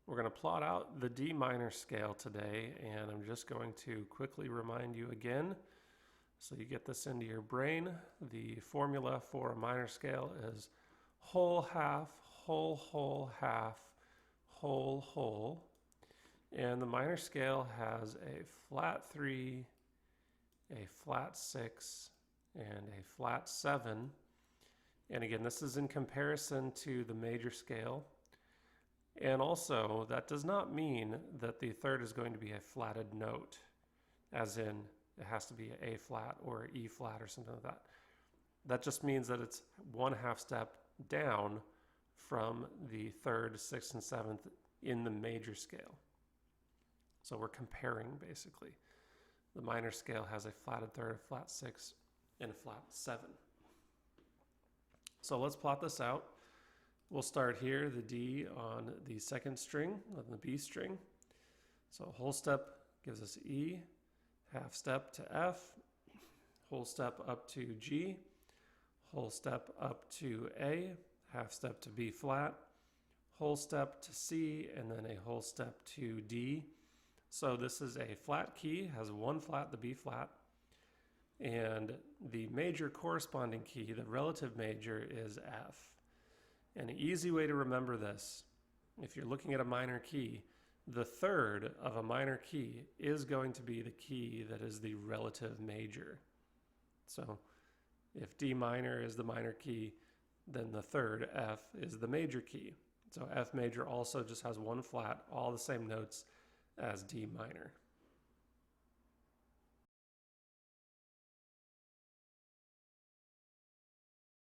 We're going to plot out the D minor scale today, and I'm just going to quickly remind you again so you get this into your brain. The formula for a minor scale is whole, half, whole, half, whole. And the minor scale has a flat 3, a flat 6, and a flat 7. And again, this is in comparison to the major scale. And also, that does not mean that the third is going to be a flatted note, as in it has to be an A flat or E flat or something like that. That just means that it's 1/2 step down from the third, sixth, and seventh in the major scale. So we're comparing basically. The minor scale has a flatted third, a flat 6, and a flat 7. So let's plot this out. We'll start here, the D on the second string, on the B string. So whole step gives us E, half step to F, whole step up to G, whole step up to A, half step to B flat, whole step to C, and then a whole step to D. So this is a flat key, has one flat, the B flat, and the major corresponding key, the relative major, is F. And an easy way to remember this, if you're looking at a minor key, the third of a minor key is going to be the key that is the relative major. So if D minor is the minor key, then the third, F, is the major key. So F major also just has one flat, all the same notes as D minor.